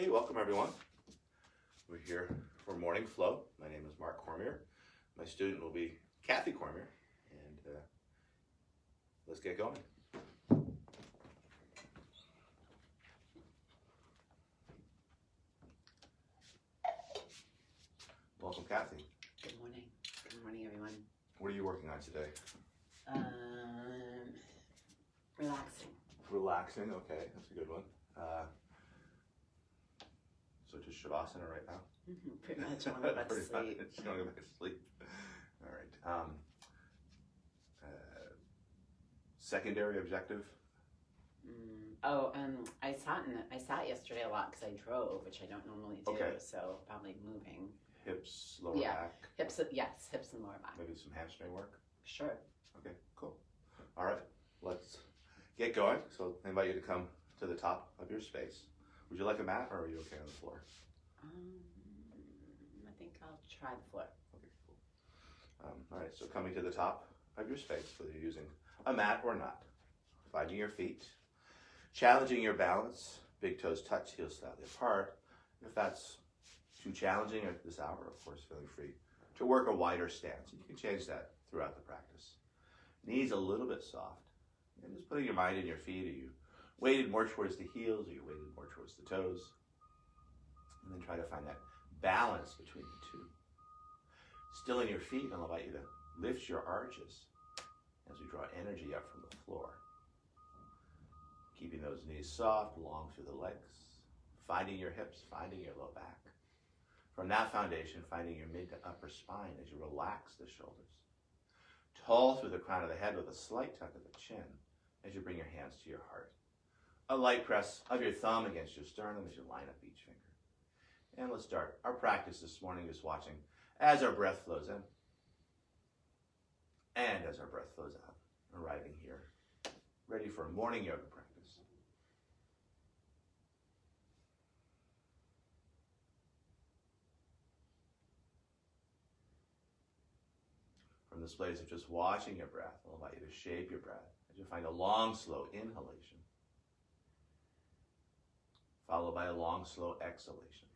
Hey, welcome everyone. We're here for Morning Flow. My name is Mark Cormier. My student will be Kathy Cormier, and let's get going. Welcome, Kathy. Good morning. Good morning, everyone. What are you working on today? Relaxing. Relaxing, okay, that's a good one. So just Shavasana right now? Pretty much. I want to go back to sleep. Just going to go back to sleep. All right. Secondary objective? I sat yesterday a lot because I drove, which I don't normally do. Okay. So probably moving. Hips, lower back? Hips. Yes, hips and lower back. Maybe some hamstring work? Sure. Okay, cool. All right, let's get going. So I invite you to come to the top of your space. Would you like a mat or are you okay on the floor? I think I'll try the floor. Okay, cool. All right, so coming to the top of your space, whether you're using a mat or not, finding your feet, challenging your balance, big toes touch, heels slightly apart. If that's too challenging at this hour, of course, feeling free to work a wider stance. You can change that throughout the practice. Knees a little bit soft. And just putting your mind in your feet. Are you weighted more towards the heels? Are you weighted more towards the toes? And then try to find that balance between the two. Still in your feet, I'll invite you to lift your arches as we draw energy up from the floor. Keeping those knees soft, long through the legs. Finding your hips, finding your low back. From that foundation, finding your mid to upper spine as you relax the shoulders. Tall through the crown of the head with a slight tuck of the chin as you bring your hands to your heart. A light press of your thumb against your sternum as you line up each finger. And let's start our practice this morning just watching as our breath flows in and as our breath flows out. Arriving here, ready for a morning yoga practice. From this place of just watching your breath, I'll invite you to shape your breath as you find a long, slow inhalation, followed by a long, slow exhalation.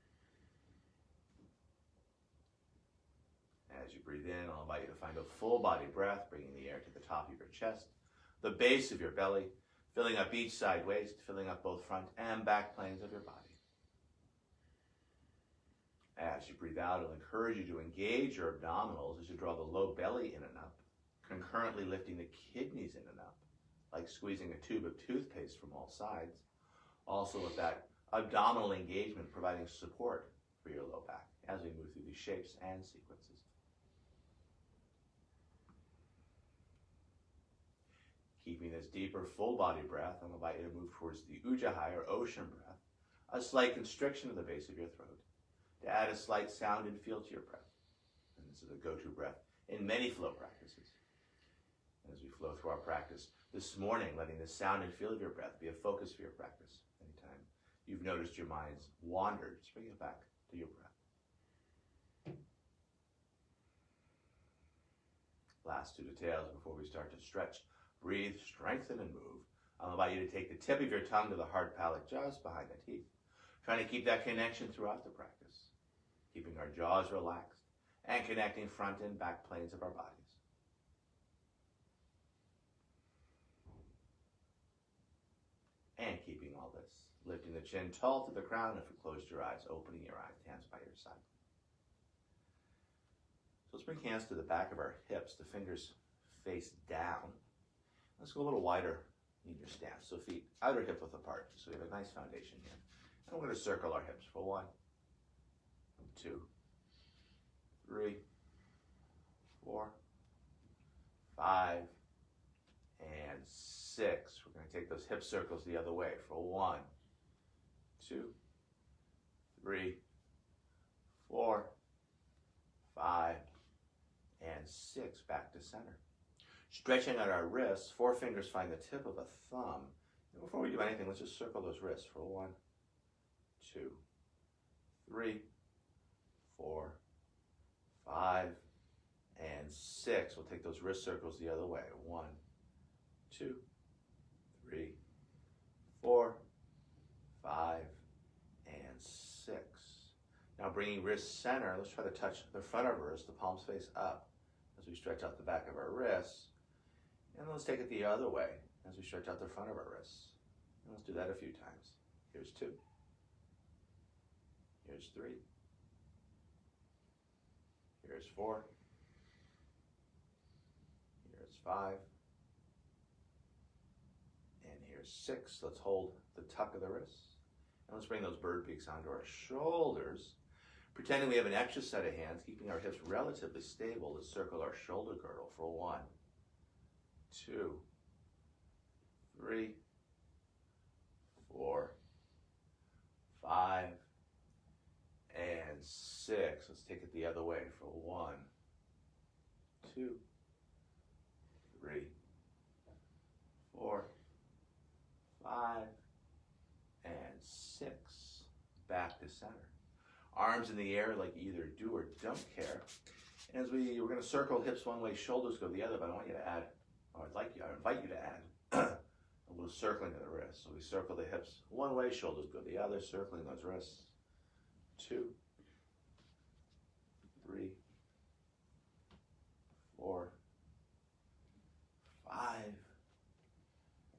As you breathe in, I'll invite you to find a full body breath, bringing the air to the top of your chest, the base of your belly, filling up each side waist, filling up both front and back planes of your body. As you breathe out, I'll encourage you to engage your abdominals as you draw the low belly in and up, concurrently lifting the kidneys in and up, like squeezing a tube of toothpaste from all sides. Also with that abdominal engagement, providing support for your low back as we move through these shapes and sequences. Keeping this deeper full body breath, I'm invite you to move towards the Ujjayi or ocean breath, a slight constriction of the base of your throat, to add a slight sound and feel to your breath. And this is a go-to breath in many flow practices. As we flow through our practice this morning, letting the sound and feel of your breath be a focus for your practice. Anytime you've noticed your mind's wandered, just bring it back to your breath. Last two details before we start to stretch, breathe, strengthen, and move. I'll invite you to take the tip of your tongue to the hard palate just behind the teeth, trying to keep that connection throughout the practice. Keeping our jaws relaxed and connecting front and back planes of our bodies. And keeping all this, lifting the chin tall to the crown. If you closed your eyes, opening your eyes, hands by your side. So let's bring hands to the back of our hips, the fingers face down. Let's go a little wider in your stance. So feet outer hip width apart, so we have a nice foundation here. And we're going to circle our hips for 1, 2, 3, 4, 5, and 6. We're going to take those hip circles the other way for 1, 2, 3, 4, 5, and 6. Back to center. Stretching out our wrists, 4 fingers find the tip of a thumb. And before we do anything, let's just circle those wrists for 1, 2, 3, 4, 5, and 6. We'll take those wrist circles the other way. 1, 2, 3, 4, 5, and 6. bringing wrist center, let's try to touch the front of our wrist, the palms face up as we stretch out the back of our wrists. And let's take it the other way as we stretch out the front of our wrists. And let's do that a few times. Here's 2. Here's 3. Here's 4. Here's 5. And here's 6. Let's hold the tuck of the wrists. And let's bring those bird beaks onto our shoulders. Pretending we have an extra set of hands, keeping our hips relatively stable. Let's circle our shoulder girdle for 1, 2, 3, 4, 5, and 6. Let's take it the other way for 1, 2, 3, 4, 5, and 6. Back to center. Arms in the air like you either do or don't care. And as we're going to circle hips one way, shoulders go the other, but I want you to add, I invite you to add a little circling of the wrists. So we circle the hips one way, shoulders go the other, circling those wrists. 2, 3, 4, 5,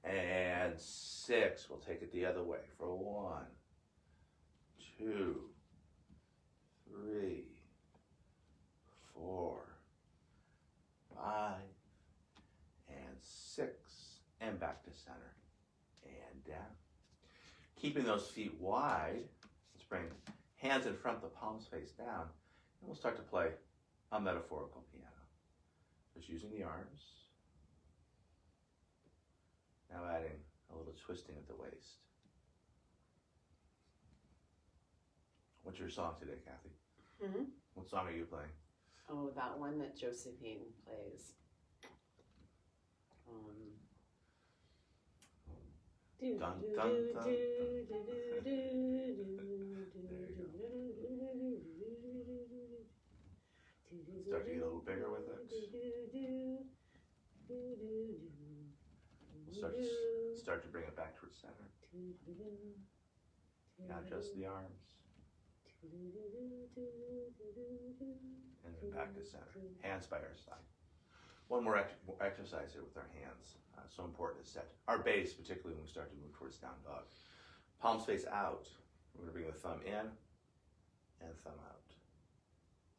and 6. We'll take it the other way for 1, 2, 3, 4, 5, and 6. And back to center. And down. Keeping those feet wide, let's bring hands in front, the palms face down, and we'll start to play a metaphorical piano. Just using the arms. Now adding a little twisting at the waist. What's your song today, Kathy? Mm-hmm. What song are you playing? Oh, that one that Josephine plays. Dun, dun, dun, dun. Start to get a little bigger with it. We'll start to bring it back towards center. Not just the arms. And then back to center. Hands by our side. One more exercise here with our hands. So important to set our base, particularly when we start to move towards down dog. Palms face out. We're going to bring the thumb in and thumb out.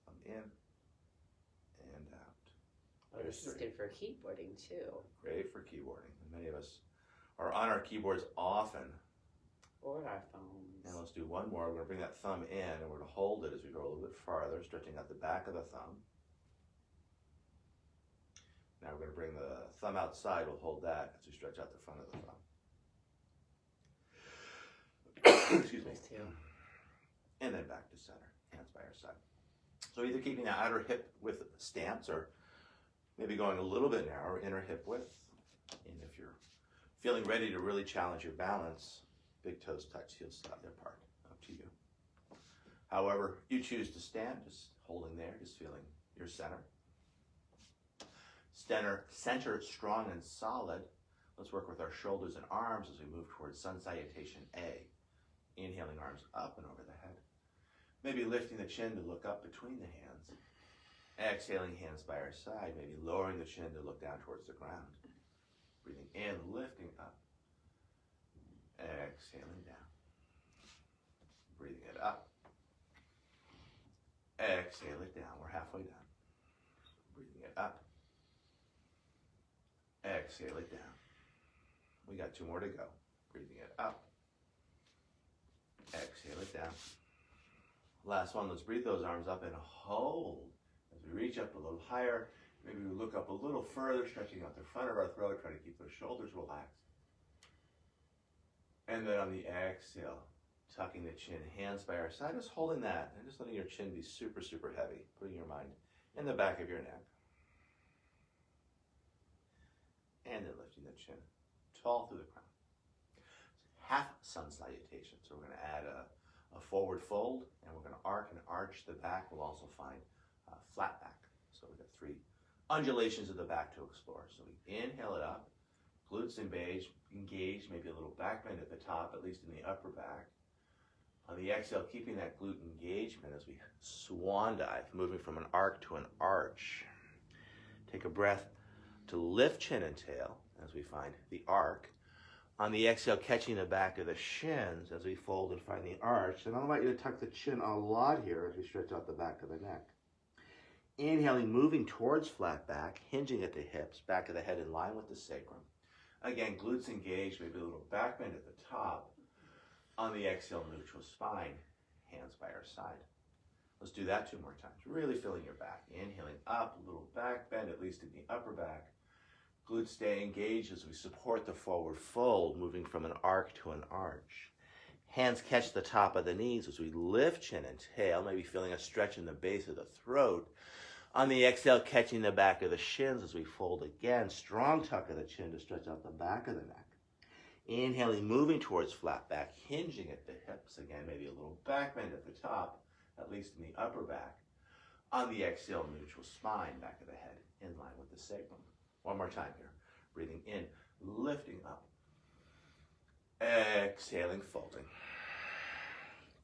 Thumb in and out. Oh, this is good for keyboarding too. Great for keyboarding. And many of us are on our keyboards often. Or our phones. And let's do one more. We're going to bring that thumb in and we're going to hold it as we go a little bit farther, stretching out the back of the thumb. Now we're going to bring the thumb outside. We'll hold that as we stretch out the front of the thumb. Excuse me. And then back to center, hands by our side. So either keeping the outer hip width stance or maybe going a little bit narrower, inner hip width. And if you're feeling ready to really challenge your balance, big toes touch, heels slightly apart. Up to you. However you choose to stand, just holding there, just feeling your center. Center strong and solid. Let's work with our shoulders and arms as we move towards Sun Salutation A. Inhaling arms up and over the head. Maybe lifting the chin to look up between the hands. Exhaling, hands by our side. Maybe lowering the chin to look down towards the ground. Breathing in, lifting up. Exhaling down. Breathing it up. Exhale it down. We're halfway done. Breathing it up. Exhale it down. We got 2 more to go. Breathing it up. Exhale it down. Last one, let's breathe those arms up and hold. As we reach up a little higher, maybe we look up a little further, stretching out the front of our throat, try to keep those shoulders relaxed. And then on the exhale, tucking the chin, hands by our side, just holding that, and just letting your chin be super, super heavy, putting your mind in the back of your neck. And then lifting the chin tall through the crown. Half sun salutation. So we're going to add a forward fold, and we're going to arc and arch the back. We'll also find flat back. So we've got 3 undulations of the back to explore. So we inhale it up, glutes engage, maybe a little back bend at the top, at least in the upper back. On the exhale, keeping that glute engagement as we swan dive, moving from an arc to an arch. Take a breath to lift chin and tail as we find the arc. On the exhale, catching the back of the shins as we fold and find the arch. And I want you to tuck the chin a lot here as we stretch out the back of the neck. Inhaling, moving towards flat back, hinging at the hips, back of the head in line with the sacrum. Again, glutes engaged, maybe a little back bend at the top. On the exhale, neutral spine, hands by our side. Let's do that 2 more times. Really filling your back. Inhaling up, a little back bend, at least in the upper back. Glutes stay engaged as we support the forward fold, moving from an arc to an arch. Hands catch the top of the knees as we lift chin and tail, maybe feeling a stretch in the base of the throat. On the exhale, catching the back of the shins as we fold again. Strong tuck of the chin to stretch out the back of the neck. Inhaling, moving towards flat back, hinging at the hips. Again, maybe a little back bend at the top, at least in the upper back. On the exhale, neutral spine, back of the head, in line with the sacrum. 1 more time here. Breathing in, lifting up. Exhaling, folding.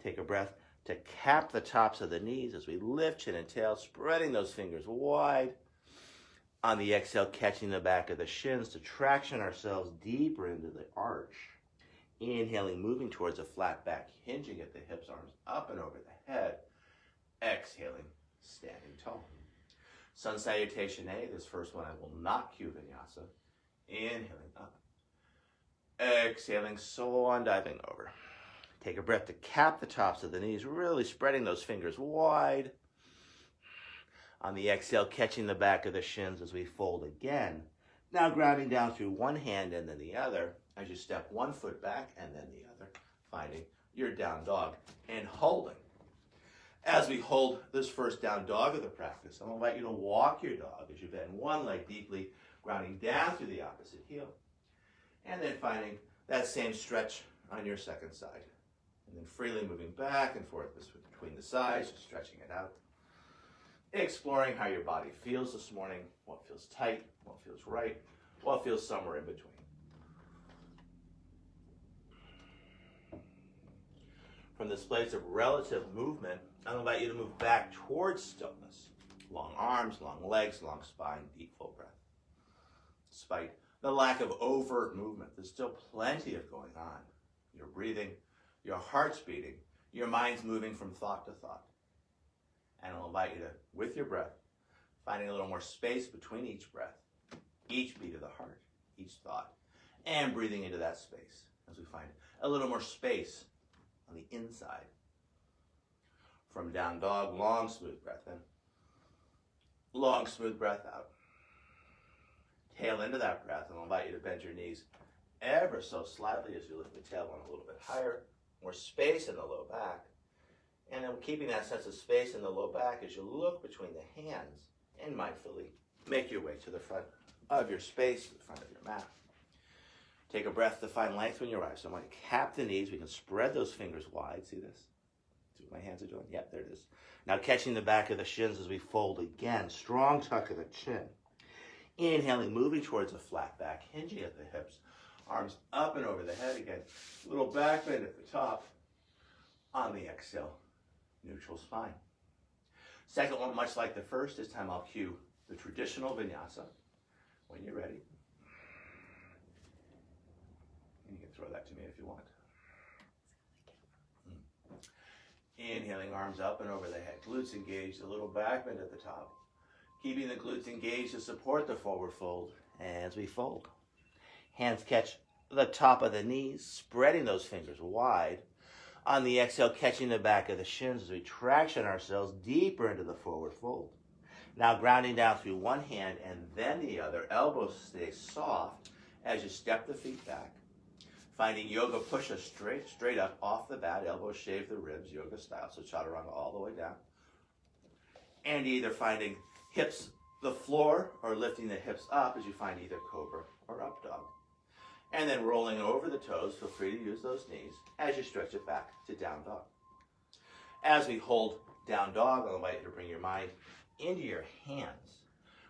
Take a breath to cap the tops of the knees as we lift chin and tail, spreading those fingers wide. On the exhale, catching the back of the shins to traction ourselves deeper into the arch. Inhaling, moving towards a flat back, hinging at the hips, arms up and over the head. Exhaling, standing tall. Sun Salutation A, this first one I will not cue vinyasa. Inhaling up. Exhaling, swan diving over. Take a breath to cap the tops of the knees, really spreading those fingers wide. On the exhale, catching the back of the shins as we fold again. Now grounding down through one hand and then the other as you step 1 foot back and then the other, finding your down dog and holding. As we hold this first down dog of the practice, I'm going to invite you to walk your dog as you bend one leg deeply, grounding down through the opposite heel. And then finding that same stretch on your second side. And then freely moving back and forth between the sides, just stretching it out. Exploring how your body feels this morning, what feels tight, what feels right, what feels somewhere in between. From this place of relative movement, I'll invite you to move back towards stillness. Long arms, long legs, long spine, deep full breath. Despite the lack of overt movement, there's still plenty of going on. You're breathing, your heart's beating, your mind's moving from thought to thought. And I'll invite you to, with your breath, finding a little more space between each breath, each beat of the heart, each thought, and breathing into that space as we find a little more space on the inside. From down dog, long, smooth breath in. Long, smooth breath out. Tail into that breath, and I'll invite you to bend your knees ever so slightly as you lift the tailbone a little bit higher. More space in the low back. And then keeping that sense of space in the low back as you look between the hands and mindfully make your way to the front of your space, the front of your mat. Take a breath to find length when you rise. So I'm going to cap the knees. We can spread those fingers wide. See this? See what my hands are doing? Yep, there it is. Now catching the back of the shins as we fold again. Strong tuck of the chin. Inhaling, moving towards a flat back, hinging at the hips. Arms up and over the head again. Little back bend at the top. On the exhale, neutral spine. Second one, much like the first, this time I'll cue the traditional vinyasa when you're ready. And you can throw that to me if you want. Inhaling, arms up and over the head. Glutes engaged, a little back bend at the top. Keeping the glutes engaged to support the forward fold as we fold. Hands catch the top of the knees, spreading those fingers wide. On the exhale, catching the back of the shins as we traction ourselves deeper into the forward fold. Now grounding down through one hand and then the other. Elbows stay soft as you step the feet back. Finding yoga push-ups straight up off the mat. Elbows shave the ribs, yoga style. So chaturanga all the way down. And either finding hips the floor or lifting the hips up as you find either cobra or up dog. And then rolling over the toes, feel free to use those knees as you stretch it back to down dog. As we hold down dog, I'll invite you to bring your mind into your hands,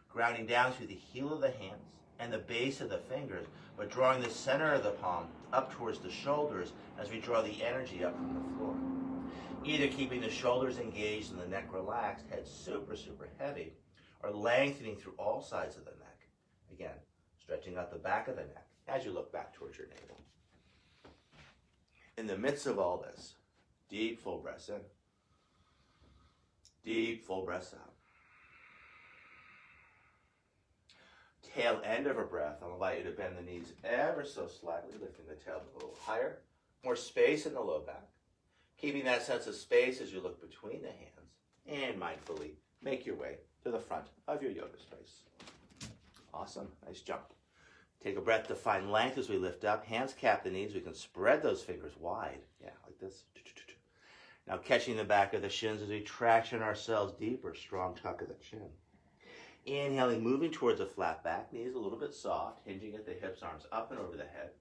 grounding down through the heel of the hands and the base of the fingers, but drawing the center of the palm up towards the shoulders as we draw the energy up from the floor. Either keeping the shoulders engaged and the neck relaxed, head super, super heavy, or lengthening through all sides of the neck. Again, stretching out the back of the neck as you look back towards your navel. In the midst of all this, deep full breaths in, deep full breaths out. Tail end of a breath, I'll invite you to bend the knees ever so slightly, lifting the tailbone a little higher. More space in the low back. Keeping that sense of space as you look between the hands, and mindfully make your way to the front of your yoga space. Awesome, nice jump. Take a breath to find length as we lift up. Hands cap the knees. We can spread those fingers wide. Yeah, like this. Now catching the back of the shins as we traction ourselves deeper. Strong tuck of the chin. Inhaling, moving towards a flat back. Knees a little bit soft. Hinging at the hips, arms up and over the head.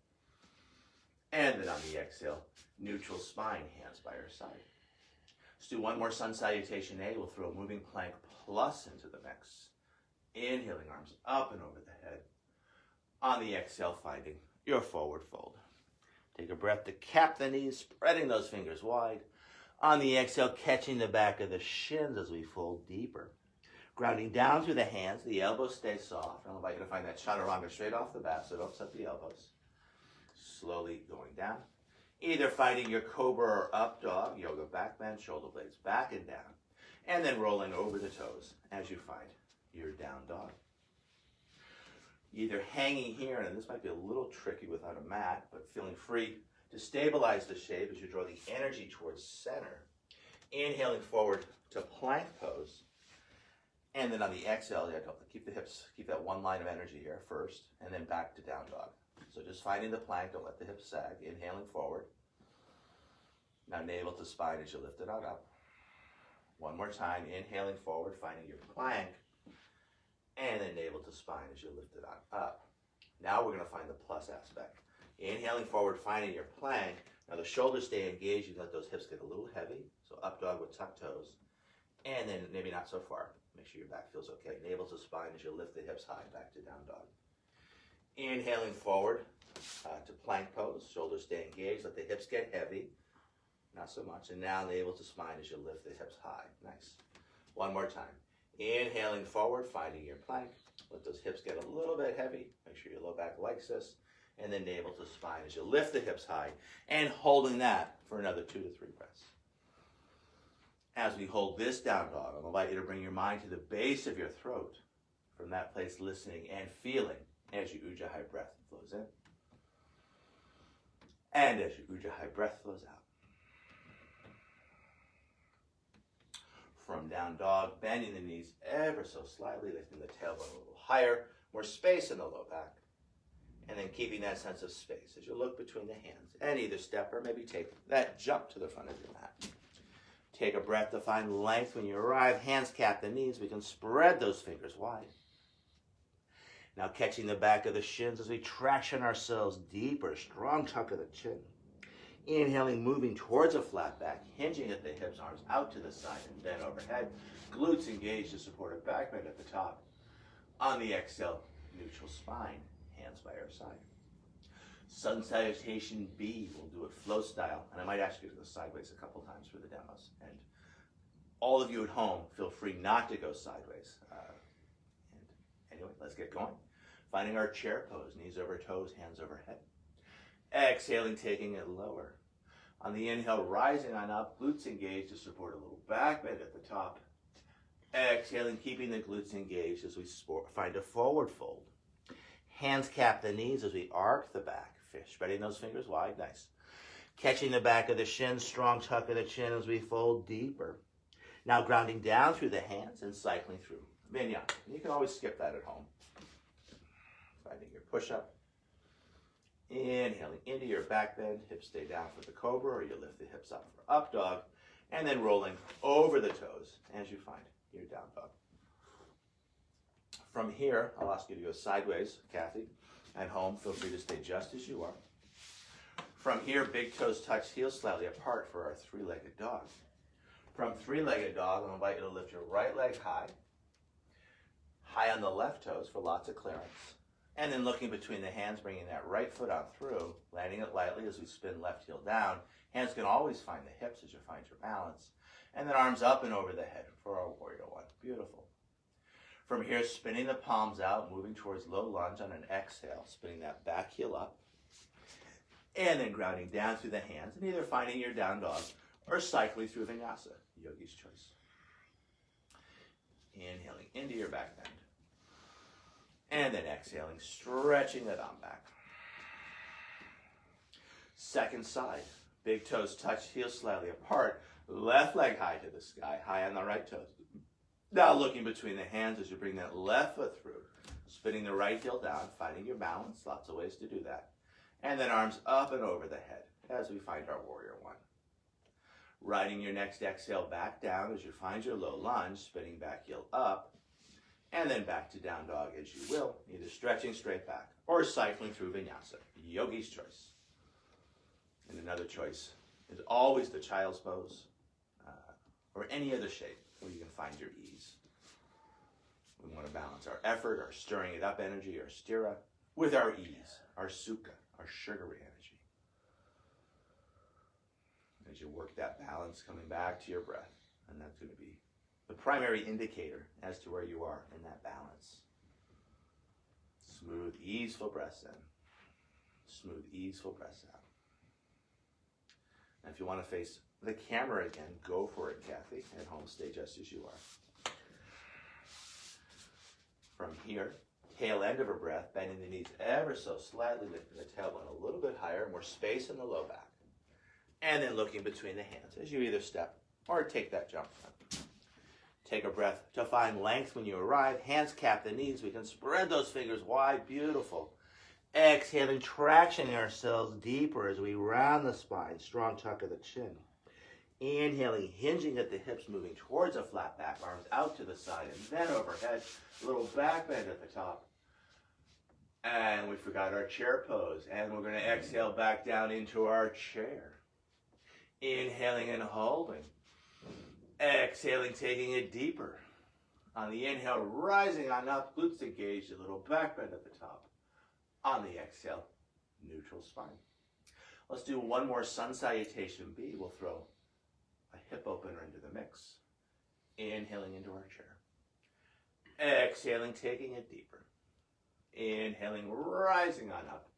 And then on the exhale, neutral spine, hands by your side. Let's do one more sun salutation A. We'll throw a moving plank plus into the mix. Inhaling, arms up and over the head. On the exhale, finding your forward fold. Take a breath to cap the knees, spreading those fingers wide. On the exhale, catching the back of the shins as we fold deeper. Grounding down through the hands, the elbows stay soft. I'll invite you to find that chaturanga straight off the bat, so don't set the elbows. Slowly going down. Either finding your cobra or up dog, yoga back bend, shoulder blades back and down. And then rolling over the toes as you find your down dog. Either hanging here, and this might be a little tricky without a mat, but feeling free to stabilize the shape as you draw the energy towards center. Inhaling forward to plank pose. And then on the exhale, keep the hips, keep that one line of energy here first, and then back to down dog. So just finding the plank, don't let the hips sag. Inhaling forward. Now navel to spine as you lift it out up. One more time, inhaling forward, finding your plank. And then navel to spine as you lift it out up. Now we're going to find the plus aspect. Inhaling forward, finding your plank. Now the shoulders stay engaged. You can let those hips get a little heavy. So up dog with tucked toes. And then maybe not so far. Make sure your back feels okay. Navel to spine as you lift the hips high back to down dog. Inhaling forward to plank pose. Shoulders stay engaged. Let the hips get heavy. Not so much. And now navel to spine as you lift the hips high. Nice. One more time. Inhaling forward, finding your plank. Let those hips get a little bit heavy. Make sure your low back likes this. And then navel to spine as you lift the hips high. And holding that for another 2 to 3 breaths. As we hold this down dog, I'll invite you to bring your mind to the base of your throat. From that place, listening and feeling as your Ujjayi breath flows in. And as your Ujjayi breath flows out. From down dog, bending the knees ever so slightly, lifting the tailbone a little higher, more space in the low back. And then keeping that sense of space as you look between the hands. And either step or maybe take that jump to the front of your mat. Take a breath to find length when you arrive. Hands cap the knees. We can spread those fingers wide. Now catching the back of the shins as we traction ourselves deeper. Strong tuck of the chin. Inhaling, moving towards a flat back. Hinging at the hips, arms out to the side and bent overhead. Glutes engaged to support a back bend at the top. On the exhale, neutral spine. Hands by our side. Sun salutation B, we'll do it flow style. And I might ask you to go sideways a couple times for the demos. And all of you at home, feel free not to go sideways. And anyway, let's get going. Finding our chair pose, knees over toes, hands overhead. Exhaling, taking it lower. On the inhale, rising on up, glutes engaged to support a little back bend at the top. Exhaling, keeping the glutes engaged as we find a forward fold. Hands cap the knees as we arc the back. Spreading those fingers wide. Nice. Catching the back of the shins. Strong tuck of the chin as we fold deeper. Now grounding down through the hands and cycling through Vinyasa. You can always skip that at home. Finding your push-up. Inhaling into your back bend. Hips stay down for the cobra, or you lift the hips up for up dog. And then rolling over the toes as you find your down dog. From here, I'll ask you to go sideways, Kathy. At home, feel free to stay just as you are. From here, big toes touch heels slightly apart for our three-legged dog. From three-legged dog, I'll invite you to lift your right leg high. High on the left toes for lots of clearance. And then looking between the hands, bringing that right foot on through, landing it lightly as we spin left heel down. Hands can always find the hips as you find your balance. And then arms up and over the head for our warrior one. Beautiful. From here, spinning the palms out, moving towards low lunge on an exhale, spinning that back heel up. And then grounding down through the hands and either finding your down dog or cycling through vinyasa, yogi's choice. Inhaling into your back bend. And then exhaling, stretching that arm back. Second side, big toes touch, heels slightly apart, left leg high to the sky, high on the right toes. Now looking between the hands as you bring that left foot through, spinning the right heel down, finding your balance, lots of ways to do that. And then arms up and over the head as we find our warrior one. Riding your next exhale back down as you find your low lunge, spinning back heel up, and then back to down dog as you will, either stretching straight back or cycling through vinyasa, yogi's choice. And another choice is always the child's pose or any other shape where you can find your ease. We want to balance our effort, our stirring it up energy, our stira, with our ease, our sukha, our sugary energy. As you work that balance, coming back to your breath, and that's going to be the primary indicator as to where you are in that balance. Smooth, easeful breaths in. Smooth, easeful breaths out. And if you want to face the camera again, go for it, Kathy. At home, stay just as you are. From here, tail end of a breath, bending the knees ever so slightly, lifting the tailbone a little bit higher, more space in the low back. And then looking between the hands as you either step or take that jump front. Take a breath to find length when you arrive. Hands cap the knees. We can spread those fingers wide. Beautiful. Exhaling, tractioning ourselves deeper as we round the spine. Strong tuck of the chin. Inhaling, hinging at the hips, moving towards a flat back. Arms out to the side and then overhead. A little back bend at the top. And we forgot our chair pose. And we're going to exhale back down into our chair. Inhaling and holding. Exhaling, taking it deeper. On the inhale, rising on up, glutes engaged, a little back bend at the top. On the exhale, neutral spine. Let's do one more sun salutation B. We'll throw a hip opener into the mix. Inhaling into our chair. Exhaling, taking it deeper. Inhaling, rising on up.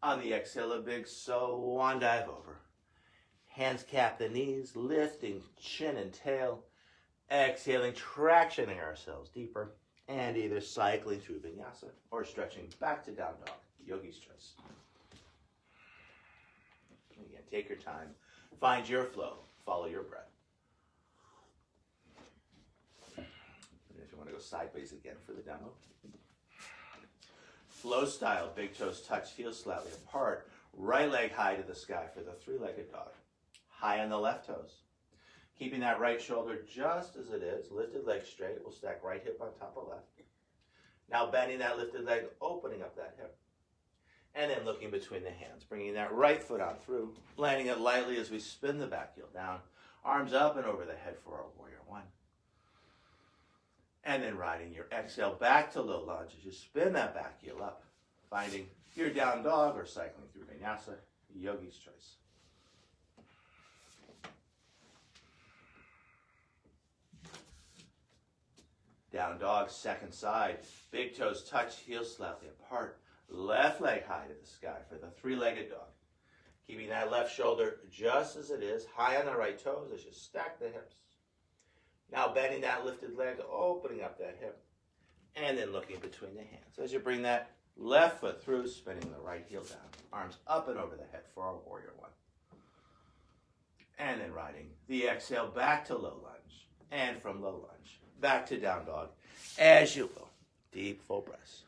On the exhale, a big swan dive over. Hands cap the knees, lifting chin and tail. Exhaling, tractioning ourselves deeper. And either cycling through vinyasa or stretching back to down dog, yogi's choice. Again, take your time. Find your flow. Follow your breath. And if you want to go sideways again for the demo. Flow style, big toes touch, heels slightly apart. Right leg high to the sky for the three-legged dog. High on the left toes. Keeping that right shoulder just as it is. Lifted leg straight. We'll stack right hip on top of left. Now bending that lifted leg, opening up that hip. And then looking between the hands. Bringing that right foot on through. Landing it lightly as we spin the back heel down. Arms up and over the head for our warrior one. And then riding your exhale back to low lunge as you spin that back heel up. Finding your down dog or cycling through vinyasa, yogi's choice. Down dog, second side. Big toes touch, heels slightly apart. Left leg high to the sky for the three-legged dog. Keeping that left shoulder just as it is, high on the right toes as you stack the hips. Now bending that lifted leg, opening up that hip. And then looking between the hands. As you bring that left foot through, spinning the right heel down. Arms up and over the head for our warrior one. And then riding the exhale back to low lunge. And from low lunge, back to down dog, as you will. Deep, full breaths.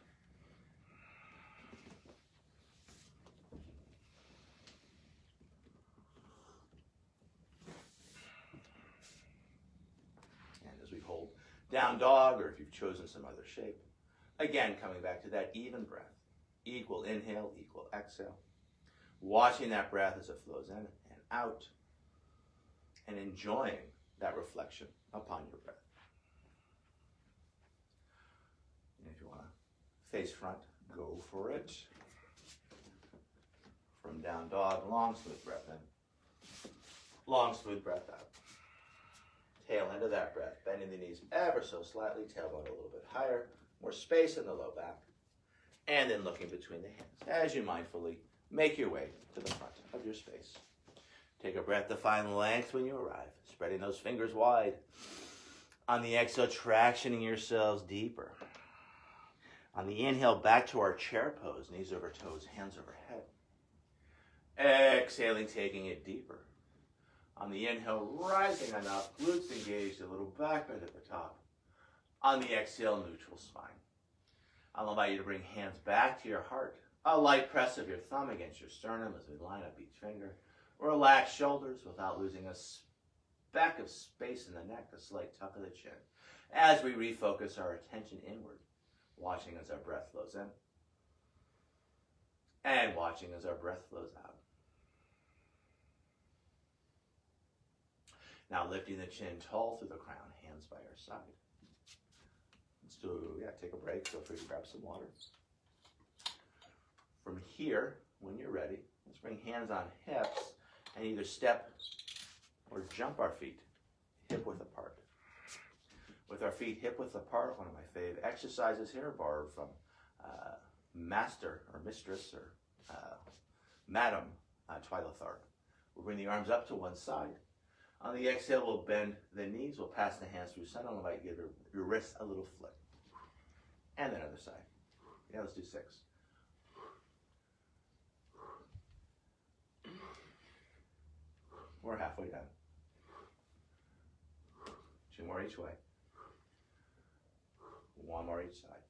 And as we hold down dog, or if you've chosen some other shape, again, coming back to that even breath. Equal inhale, equal exhale. Watching that breath as it flows in and out. And enjoying that reflection upon your breath. And if you want to face front, Go for it. From down dog, long smooth breath in. Long smooth breath out. Tail end of that breath, bending the knees ever so slightly, tailbone a little bit higher, more space in the low back, and then looking between the hands as you mindfully make your way to the front of your space. Take a breath to find length when you arrive, spreading those fingers wide. On the exhale, tractioning yourselves deeper. On the inhale, back to our chair pose, knees over toes, hands overhead. Exhaling, taking it deeper. On the inhale, rising on up, glutes engaged, a little back bend at the top. On the exhale, neutral spine. I'll invite you to bring hands back to your heart. A light press of your thumb against your sternum as we line up each finger. Relax shoulders without losing a speck of space in the neck, a slight tuck of the chin. As we refocus our attention inward, watching as our breath flows in, and watching as our breath flows out. Now lifting the chin tall through the crown, hands by our side. Let's take a break. Feel free to grab some water. From here, when you're ready, let's bring hands on hips and either step or jump our feet hip width apart. With our feet hip width apart, one of my fave exercises here, borrowed from master or mistress or Madam Twyla Tharp. We'll bring the arms up to one side. On the exhale, we'll bend the knees. We'll pass the hands through center. I'll invite you to give your wrists a little flick. And then other side. Yeah, let's do 6. We're halfway done. 2 more each way. 1 more each side.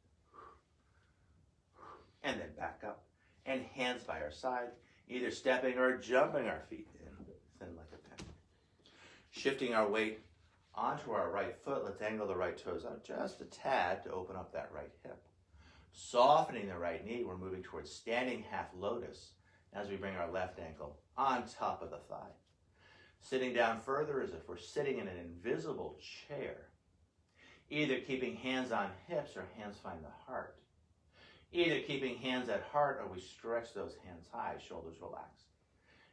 And then back up. And hands by our side, either stepping or jumping our feet in, thin like a pin. Shifting our weight onto our right foot, let's angle the right toes out just a tad to open up that right hip. Softening the right knee, we're moving towards standing half lotus as we bring our left ankle on top of the thigh. Sitting down further as if we're sitting in an invisible chair. Either keeping hands on hips or hands find the heart. Either keeping hands at heart or we stretch those hands high, shoulders relaxed.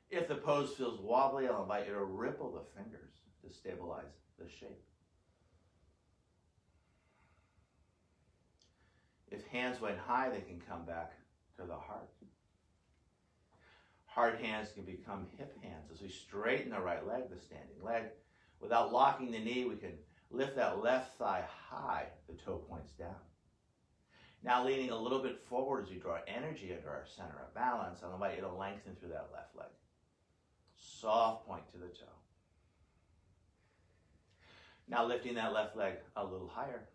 If the pose feels wobbly, I'll invite you to ripple the fingers to stabilize the shape. If hands went high, they can come back to the heart. Heart hands can become hip hands as we straighten the right leg, the standing leg. Without locking the knee, we can lift that left thigh high, the toe points down. Now leaning a little bit forward as we draw energy into our center of balance, I'll invite you to lengthen through that left leg. Soft point to the toe. Now lifting that left leg a little higher.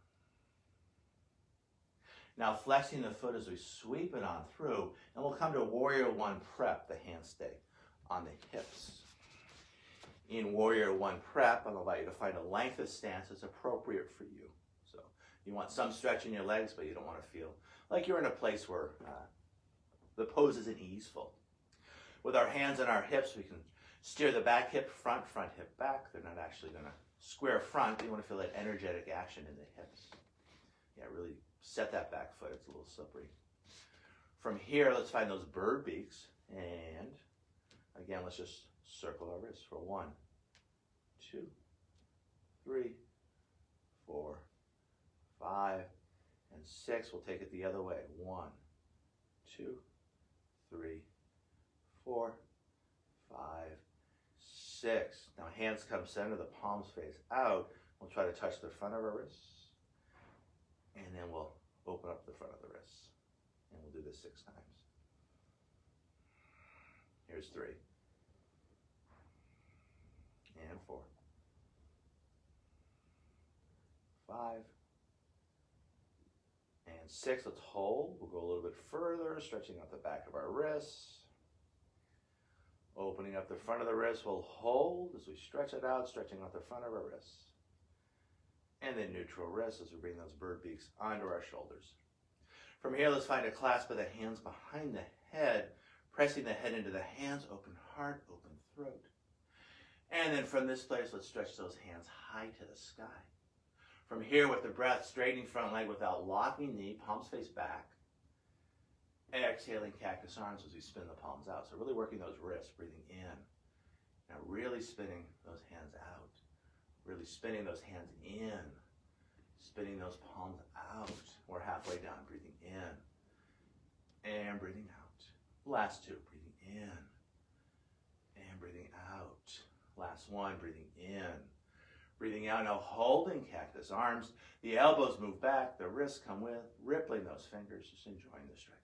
Now flexing the foot as we sweep it on through, and we'll come to Warrior One Prep, the hands stay on the hips. In Warrior One Prep, I'll invite you to find a length of stance that's appropriate for you. So you want some stretch in your legs, but you don't want to feel like you're in a place where the pose isn't easeful. With our hands on our hips, we can steer the back hip front, front hip back. They're not actually going to square front, but you want to feel that energetic action in the hips. Yeah, really set that back foot. It's a little slippery. From here, let's find those bird beaks. And again, let's just circle our wrists for 1, 2, 3, 4, 5, and 6. We'll take it the other way. 1, 2, 3, 4, 5, 6. Now hands come center, the palms face out. We'll try to touch the front of our wrists. And then we'll open up the front of the wrists. And we'll do this 6 times. Here's 3. And 4. 5. And 6. Let's hold. We'll go a little bit further, stretching out the back of our wrists. Opening up the front of the wrist, we'll hold as we stretch it out, stretching out the front of our wrists. And then neutral wrists as we bring those bird beaks onto our shoulders. From here, let's find a clasp of the hands behind the head, pressing the head into the hands, open heart, open throat. And then from this place, let's stretch those hands high to the sky. From here, with the breath, straightening front leg without locking knee, palms face back. Exhaling cactus arms as we spin the palms out. So really working those wrists, breathing in. Now really spinning those hands out. Really spinning those hands in. Spinning those palms out. We're halfway down, breathing in. And breathing out. Last two, breathing in. And breathing out. Last one, breathing in. Breathing out, now holding cactus arms. The elbows move back, the wrists come with, rippling those fingers, just enjoying the stretch.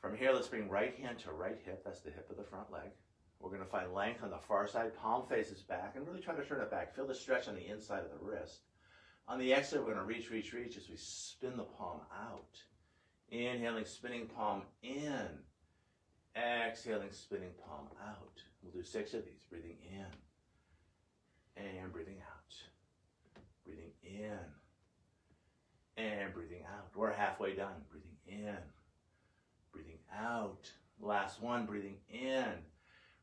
From here, let's bring right hand to right hip. That's the hip of the front leg. We're going to find length on the far side. Palm faces back and really try to turn it back. Feel the stretch on the inside of the wrist. On the exhale, we're going to reach, reach, reach as we spin the palm out. Inhaling, spinning palm in. Exhaling, spinning palm out. We'll do 6 of these. Breathing in. And breathing out. Breathing in. And breathing out. We're halfway done. Breathing in. Breathing out. Last one, breathing in.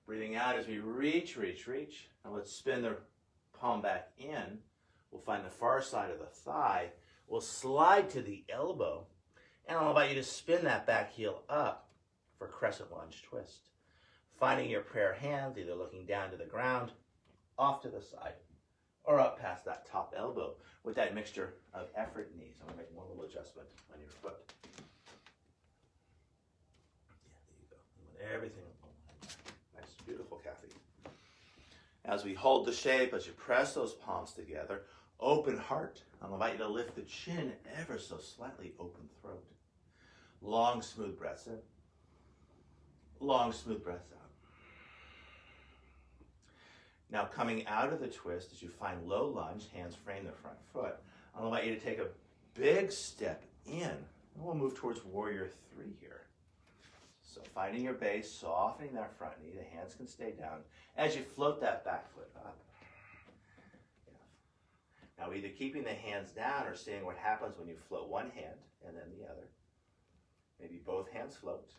Breathing out as we reach, reach, reach. Now let's spin the palm back in. We'll find the far side of the thigh. We'll slide to the elbow. And I'll invite you to spin that back heel up for crescent lunge twist. Finding your prayer hands, either looking down to the ground, off to the side, or up past that top elbow with that mixture of effort and ease. I'm going to make one little adjustment on your foot. Everything. Nice, beautiful, Kathy. As we hold the shape, as you press those palms together, open heart. I'll invite you to lift the chin ever so slightly, open throat. Long, smooth breaths in. Long, smooth breaths out. Now coming out of the twist, as you find low lunge, hands frame the front foot, I'll invite you to take a big step in, and we'll move towards Warrior 3 here. So finding your base, softening that front knee, the hands can stay down as you float that back foot up. Yeah. Now either keeping the hands down or seeing what happens when you float one hand and then the other. Maybe both hands float.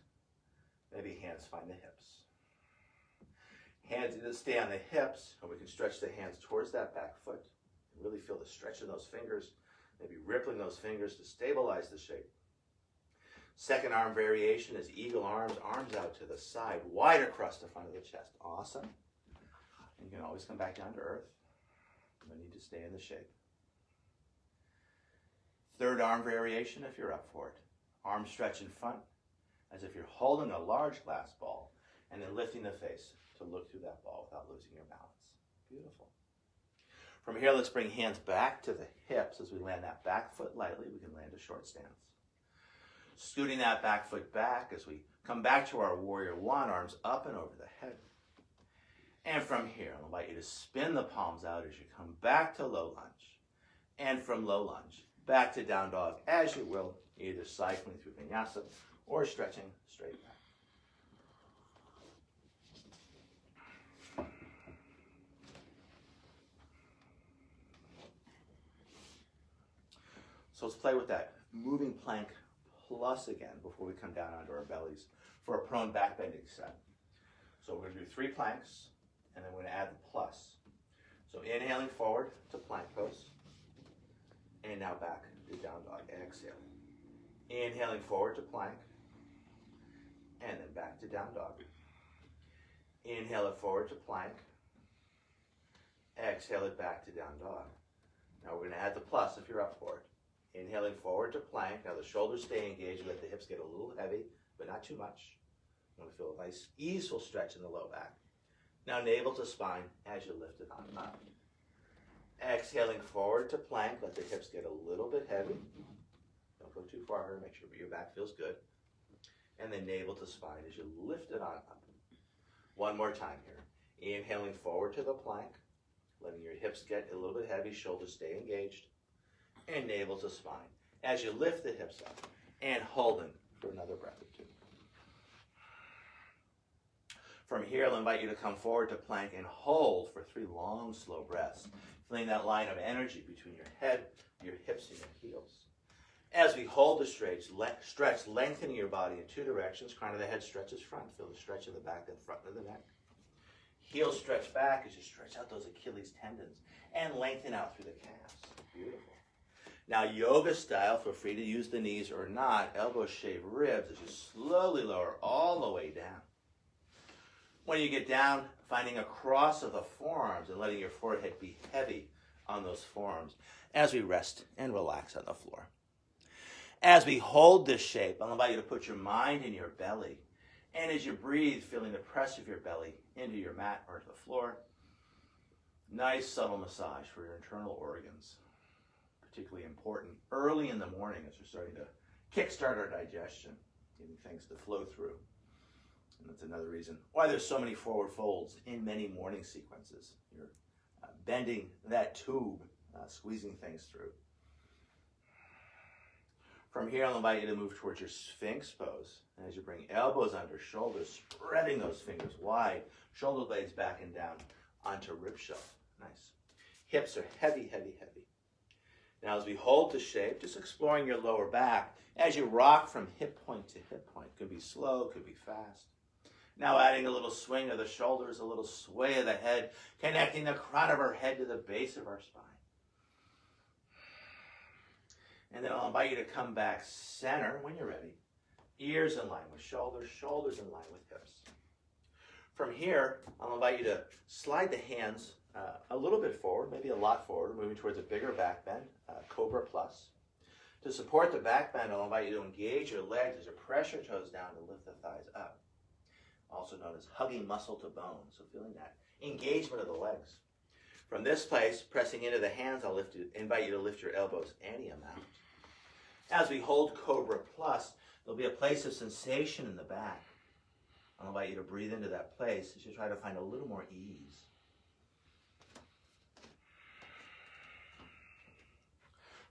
Maybe hands find the hips. Hands either stay on the hips, or we can stretch the hands towards that back foot. And really feel the stretch in those fingers, maybe rippling those fingers to stabilize the shape. Second arm variation is eagle arms, arms out to the side, wide across the front of the chest. Awesome. And you can always come back down to earth. No need to stay in the shape. Third arm variation if you're up for it. Arm stretch in front as if you're holding a large glass ball and then lifting the face to look through that ball without losing your balance. Beautiful. From here, let's bring hands back to the hips as we land that back foot lightly. We can land a short stance. Scooting that back foot back as we come back to our Warrior 1, arms up and over the head. And from here, I'll invite you to spin the palms out as you come back to low lunge. And from low lunge, back to down dog as you will, either cycling through vinyasa or stretching straight back. So let's play with that moving plank plus again before we come down onto our bellies for a prone back bending set. So we're going to do 3 planks, and then we're going to add the plus. So inhaling forward to plank pose, and now back to down dog. Exhale. Inhaling forward to plank, and then back to down dog. Inhale it forward to plank. Exhale it back to down dog. Now we're going to add the plus if you're up for it. Inhaling forward to plank. Now the shoulders stay engaged. Let the hips get a little heavy, but not too much. You want to feel a nice, easeful stretch in the low back. Now navel to spine as you lift it on up. Exhaling forward to plank. Let the hips get a little bit heavy. Don't go too far here. Make sure your back feels good. And then navel to spine as you lift it on up. One more time here. Inhaling forward to the plank. Letting your hips get a little bit heavy. Shoulders stay engaged. And navel to spine as you lift the hips up. And holding for another breath or 2. From here, I'll invite you to come forward to plank and hold for 3 long, slow breaths. Feeling that line of energy between your head, your hips, and your heels. As we hold the stretch, lengthening your body in 2 directions. Crown of the head stretches front. Feel the stretch of the back and front of the neck. Heels stretch back as you stretch out those Achilles tendons and lengthen out through the calves. Beautiful. Now, yoga style, feel free to use the knees or not. Elbow shave ribs as you slowly lower all the way down. When you get down, finding a cross of the forearms and letting your forehead be heavy on those forearms as we rest and relax on the floor. As we hold this shape, I'll invite you to put your mind in your belly. And as you breathe, feeling the press of your belly into your mat or to the floor. Nice subtle massage for your internal organs. Particularly important early in the morning as we're starting to kickstart our digestion, getting things to flow through. And that's another reason why there's so many forward folds in many morning sequences. You're bending that tube, squeezing things through. From here, I'll invite you to move towards your Sphinx pose. And as you bring elbows under shoulders, spreading those fingers wide, shoulder blades back and down onto rib shelf. Nice. Hips are heavy, heavy, heavy. Now as we hold the shape, just exploring your lower back as you rock from hip point to hip point. Could be slow, could be fast. Now adding a little swing of the shoulders, a little sway of the head, connecting the crown of our head to the base of our spine. And then I'll invite you to come back center when you're ready. Ears in line with shoulders, shoulders in line with hips. From here, I'll invite you to slide the hands a little bit forward, maybe a lot forward, moving towards a bigger back bend, Cobra Plus. To support the back bend, I'll invite you to engage your legs as you press your toes down to lift the thighs up. Also known as hugging muscle to bone, so feeling that engagement of the legs. From this place, pressing into the hands, I'll invite you to lift your elbows any amount. As we hold Cobra Plus, there'll be a place of sensation in the back. I'll invite you to breathe into that place as you try to find a little more ease.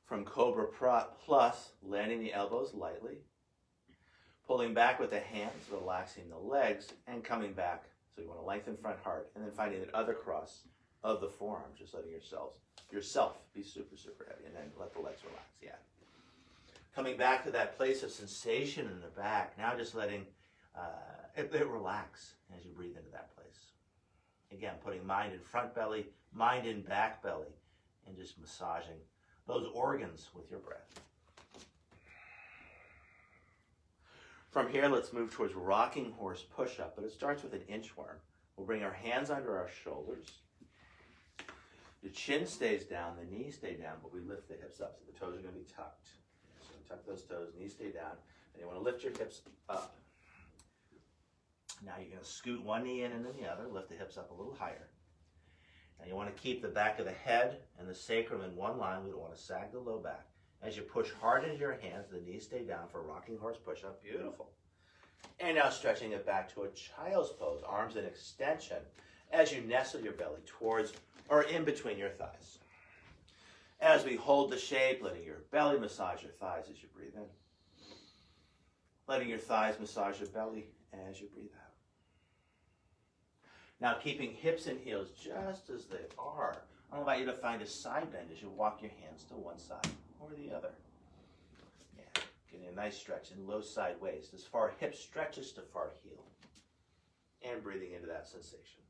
From Cobra Plus, landing the elbows lightly, pulling back with the hands, relaxing the legs, and coming back. So you want to lengthen front heart, and then finding that other cross of the forearm, just letting yourself be super, super heavy, and then let the legs relax, yeah. Coming back to that place of sensation in the back, now just letting it relax as you breathe into that place. Again, putting mind in front belly, mind in back belly, and just massaging those organs with your breath. From here, let's move towards rocking horse push-up, but it starts with an inchworm. We'll bring our hands under our shoulders. The chin stays down, the knees stay down, but we lift the hips up, so the toes are going to be tucked. So tuck those toes, knees stay down, and you want to lift your hips up. Now you're going to scoot one knee in and then the other, lift the hips up a little higher. Now you want to keep the back of the head and the sacrum in one line. We don't want to sag the low back. As you push hard into your hands, the knees stay down for rocking horse push-up. Beautiful. And now stretching it back to a child's pose, arms in extension, as you nestle your belly towards or in between your thighs. As we hold the shape, letting your belly massage your thighs as you breathe in. Letting your thighs massage your belly as you breathe out. Now keeping hips and heels just as they are. I'll invite you to find a side bend as you walk your hands to one side or the other. Yeah, getting a nice stretch in low side waist as far hip stretches to far heel. And breathing into that sensation.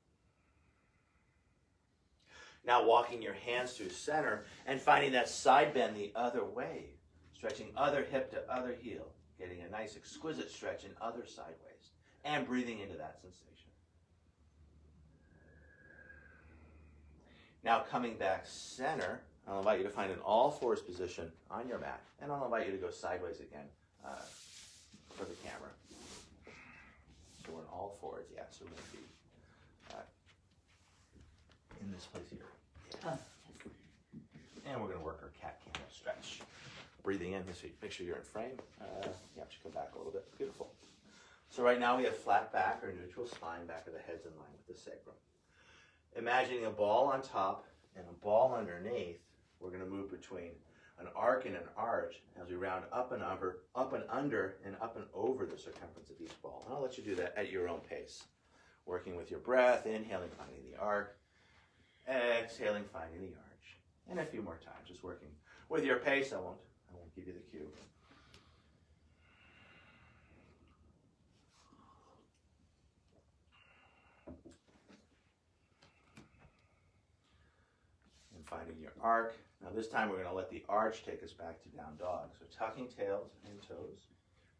Now walking your hands through center and finding that side bend the other way. Stretching other hip to other heel. Getting a nice exquisite stretch in other side waist. And breathing into that sensation. Now coming back center, I'll invite you to find an all-fours position on your mat. And I'll invite you to go sideways again for the camera. So we're in all fours, yeah, so we're going to be in this place here. Yeah. And we're going to work our cat camel stretch. Breathing in, make sure you're in frame. Yeah, should come back a little bit. Beautiful. So right now we have flat back or neutral spine, back of the head's in line with the sacrum. Imagining a ball on top and a ball underneath, we're going to move between an arc and an arch as we round up and under, and up and over the circumference of each ball. And I'll let you do that at your own pace. Working with your breath, inhaling, finding the arc, exhaling, finding the arch. And a few more times, just working with your pace. I won't give you the cue. finding your arc. Now this time we're going to let the arch take us back to down dog. So tucking tails and toes,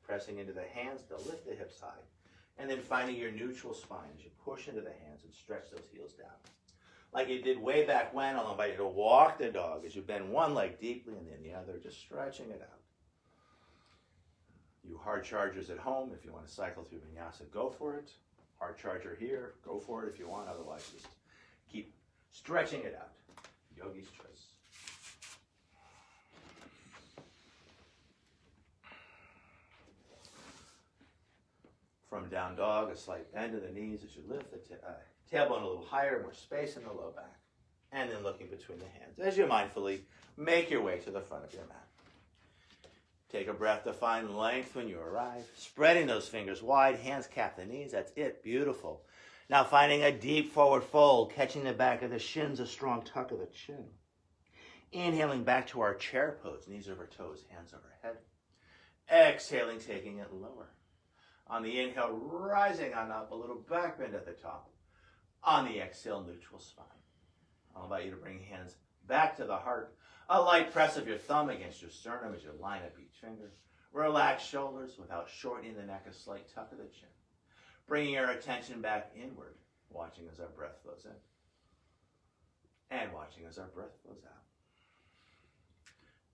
pressing into the hands to lift the hips high, and then finding your neutral spine as you push into the hands and stretch those heels down. Like you did way back when, I'll invite you to walk the dog as you bend one leg deeply and then the other, just stretching it out. You hard chargers at home, if you want to cycle through vinyasa, go for it. Hard charger here, go for it if you want, otherwise just keep stretching it out. Yogi's choice. From down dog, a slight bend in the knees as you lift the tailbone a little higher, more space in the low back. And then looking between the hands as you mindfully make your way to the front of your mat. Take a breath to find length when you arrive. Spreading those fingers wide, hands cap the knees. That's it. Beautiful. Now finding a deep forward fold, catching the back of the shins, a strong tuck of the chin. Inhaling back to our chair pose, knees over toes, hands overhead. Exhaling, taking it lower. On the inhale, rising on up, a little back bend at the top. On the exhale, neutral spine. I'll invite you to bring hands back to the heart. A light press of your thumb against your sternum as you line up each finger. Relax shoulders without shortening the neck, a slight tuck of the chin. Bringing your attention back inward, watching as our breath flows in. And watching as our breath flows out.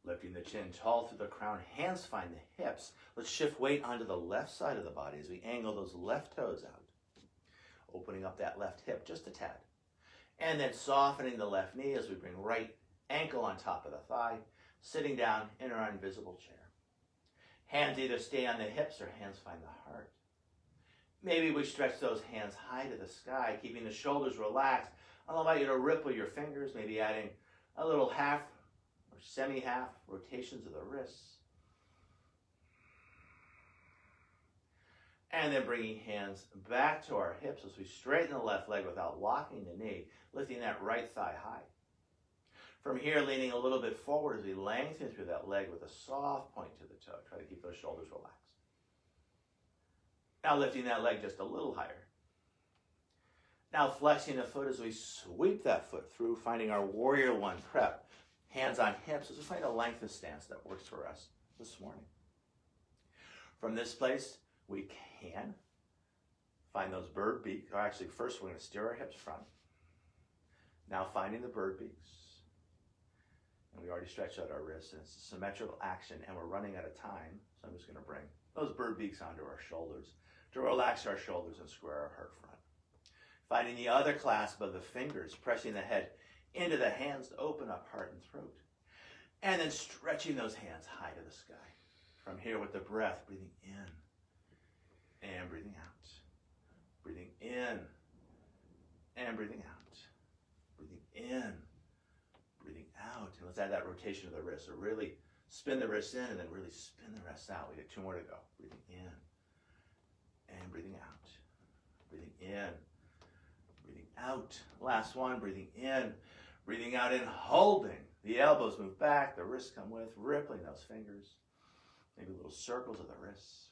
Lifting the chin tall through the crown, hands find the hips. Let's shift weight onto the left side of the body as we angle those left toes out. Opening up that left hip just a tad. And then softening the left knee as we bring right ankle on top of the thigh, sitting down in our invisible chair. Hands either stay on the hips or hands find the heart. Maybe we stretch those hands high to the sky, keeping the shoulders relaxed. I'll invite you to ripple your fingers, maybe adding a little half or semi-half rotations of the wrists. And then bringing hands back to our hips as we straighten the left leg without locking the knee, lifting that right thigh high. From here, leaning a little bit forward as we lengthen through that leg with a soft point to the toe. Try to keep those shoulders relaxed. Now lifting that leg just a little higher. Now flexing the foot as we sweep that foot through, finding our warrior one prep. Hands on hips as we find a lengthened stance that works for us this morning. From this place, we can find those bird beaks. Or actually, first we're going to steer our hips front. Now finding the bird beaks. And we already stretched out our wrists, and it's a symmetrical action, and we're running out of time, so I'm just going to bring those bird beaks onto our shoulders to relax our shoulders and square our heart front. Finding the other clasp of the fingers, pressing the head into the hands to open up heart and throat, and then stretching those hands high to the sky. From here with the breath, breathing in and breathing out. Breathing in and breathing out. Breathing in. Breathing out, and let's add that rotation of the wrist. So really spin the wrists in and then really spin the rest out. We got two more to go. Breathing in and breathing out. Breathing in, breathing out. Last one, breathing in, breathing out and holding. The elbows move back, the wrists come with, rippling those fingers. Maybe little circles of the wrists.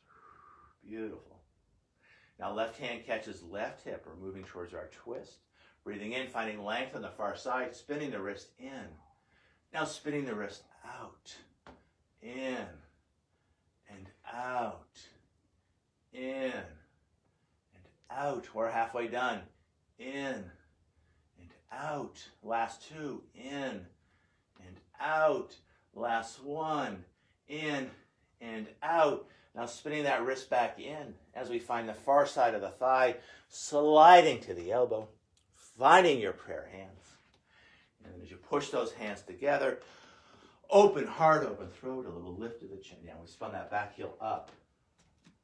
Beautiful. Now left hand catches left hip. We're moving towards our twist. Breathing in, finding length on the far side, spinning the wrist in. Now spinning the wrist out, in, and out, in, and out. We're halfway done. In, and out. Last two, in, and out. Last one, in, and out. Now spinning that wrist back in as we find the far side of the thigh, sliding to the elbow. Finding your prayer hands. And as you push those hands together, open heart, open throat, a little lift of the chin. Yeah, we spun that back heel up.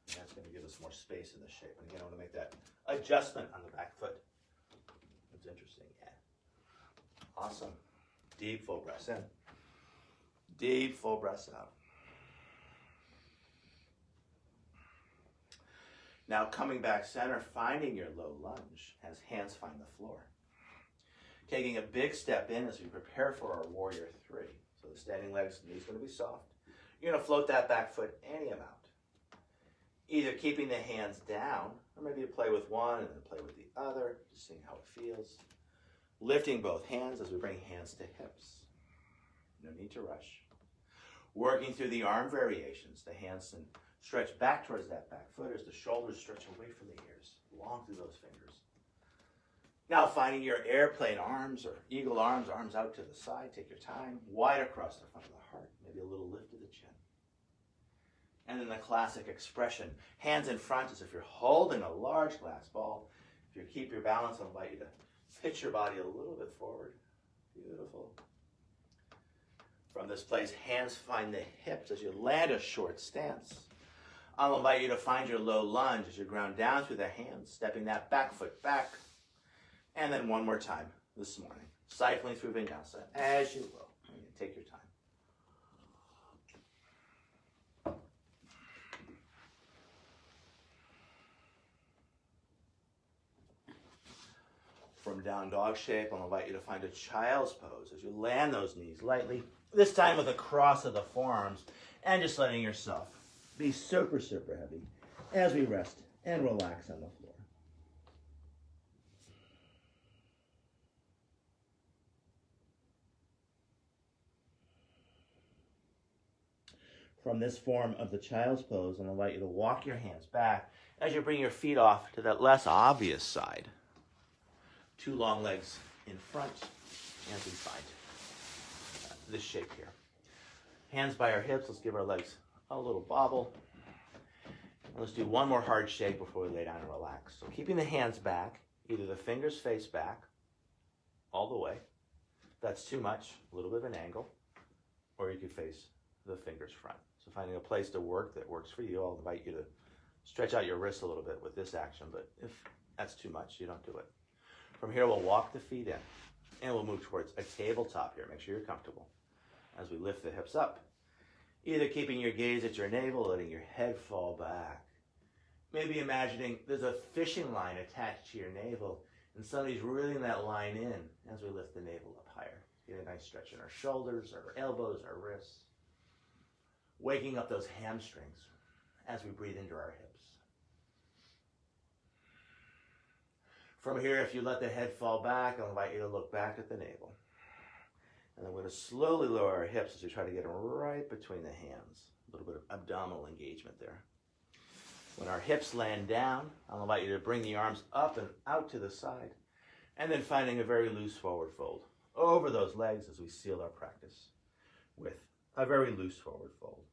And that's going to give us more space in the shape. And again, I want to make that adjustment on the back foot. That's interesting, yeah. Awesome. Deep full breaths in. Deep full breaths out. Now coming back center, finding your low lunge as hands find the floor. Taking a big step in as we prepare for our warrior three. So the standing legs, knees going to be soft. You're going to float that back foot any amount. Either keeping the hands down, or maybe you play with one and then play with the other, just seeing how it feels. Lifting both hands as we bring hands to hips. No need to rush. Working through the arm variations. The hands can stretch back towards that back foot as the shoulders stretch away from the ears, long through those fingers. Now finding your airplane arms or eagle arms, arms out to the side. Take your time. Wide across the front of the heart. Maybe a little lift of the chin. And then the classic expression. Hands in front as if you're holding a large glass ball. If you keep your balance, I'll invite you to pitch your body a little bit forward. Beautiful. From this place, hands find the hips as you land a short stance. I'll invite you to find your low lunge as you ground down through the hands, stepping that back foot back. And then one more time this morning, cycling through Vinyasa as you will. Take your time. From down dog shape, I'll invite you to find a child's pose as you land those knees lightly, this time with a cross of the forearms, and just letting yourself be super, super heavy as we rest and relax on the floor. From this form of the child's pose, I'll invite you to walk your hands back as you bring your feet off to that less obvious side. Two long legs in front as we find this shape here. Hands by our hips. Let's give our legs a little bobble. And let's do one more hard shake before we lay down and relax. So keeping the hands back, either the fingers face back all the way. If that's too much, a little bit of an angle, or you could face the fingers front. So finding a place to work that works for you. I'll invite you to stretch out your wrists a little bit with this action, but if that's too much, you don't do it. From here, we'll walk the feet in, and we'll move towards a tabletop here. Make sure you're comfortable as we lift the hips up. Either keeping your gaze at your navel, letting your head fall back. Maybe imagining there's a fishing line attached to your navel, and somebody's reeling that line in as we lift the navel up higher. Get a nice stretch in our shoulders, our elbows, our wrists. Waking up those hamstrings as we breathe into our hips. From here, if you let the head fall back, I'll invite you to look back at the navel. And then we're going to slowly lower our hips as we try to get them right between the hands. A little bit of abdominal engagement there. When our hips land down, I'll invite you to bring the arms up and out to the side. And then finding a very loose forward fold over those legs as we seal our practice with a very loose forward fold.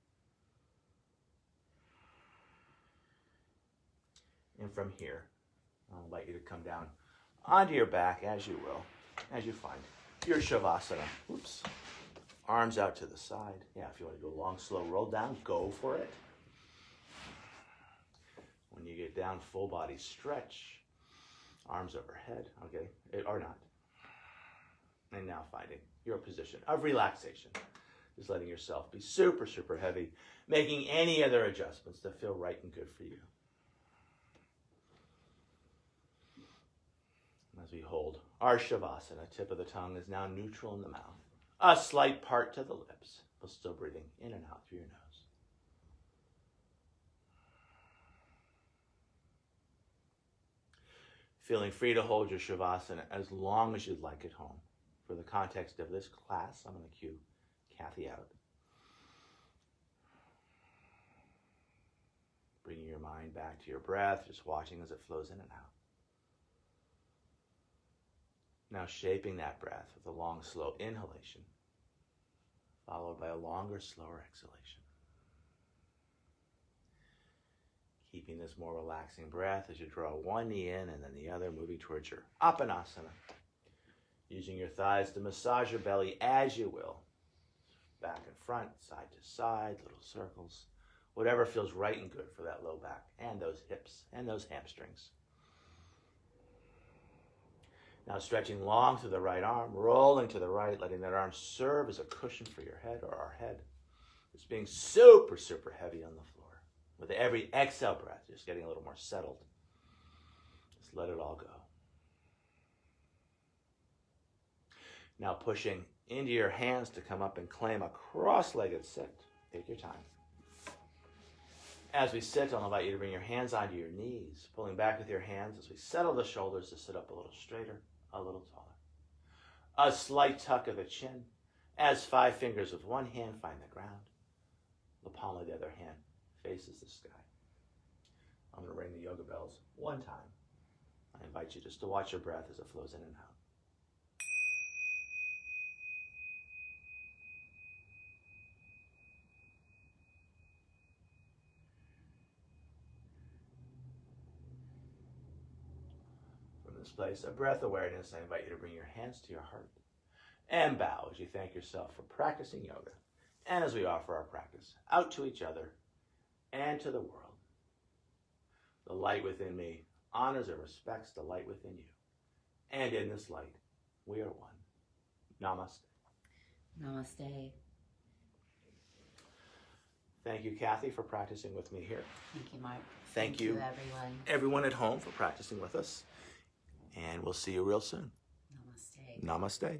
And from here, I'll invite you to come down onto your back as you will, as you find your Shavasana. Oops. Arms out to the side. Yeah, if you want to go long, slow roll down, go for it. When you get down, full body stretch. Arms overhead, okay, or not. And now finding your position of relaxation. Just letting yourself be super, super heavy, making any other adjustments that feel right and good for you. As we hold our Shavasana, tip of the tongue is now neutral in the mouth. A slight part to the lips, but still breathing in and out through your nose. Feeling free to hold your Shavasana as long as you'd like at home. For the context of this class, I'm going to cue Kathy out. Bringing your mind back to your breath, just watching as it flows in and out. Now shaping that breath with a long, slow inhalation, followed by a longer, slower exhalation. Keeping this more relaxing breath as you draw one knee in and then the other, moving towards your Apanasana. Using your thighs to massage your belly as you will. Back and front, side to side, little circles. Whatever feels right and good for that low back and those hips and those hamstrings. Now stretching long through the right arm, rolling to the right, letting that arm serve as a cushion for your head or our head. Just being super, super heavy on the floor. With every exhale breath, just getting a little more settled. Just let it all go. Now pushing into your hands to come up and claim a cross-legged sit. Take your time. As we sit, I'll invite you to bring your hands onto your knees, pulling back with your hands as we settle the shoulders to sit up a little straighter, a little taller. A slight tuck of the chin as 5 fingers with one hand find the ground. The palm of the other hand faces the sky. I'm going to ring the yoga bells one time. I invite you just to watch your breath as it flows in and out. From this place of breath awareness, I invite you to bring your hands to your heart and bow as you thank yourself for practicing yoga, and as we offer our practice out to each other and to the world. The light within me honors and respects the light within you. And in this light, we are one. Namaste. Namaste. Thank you, Kathy, for practicing with me here. Thank you, Mark. Thank you, everyone. Everyone at home for practicing with us. And we'll see you real soon. Namaste. Namaste.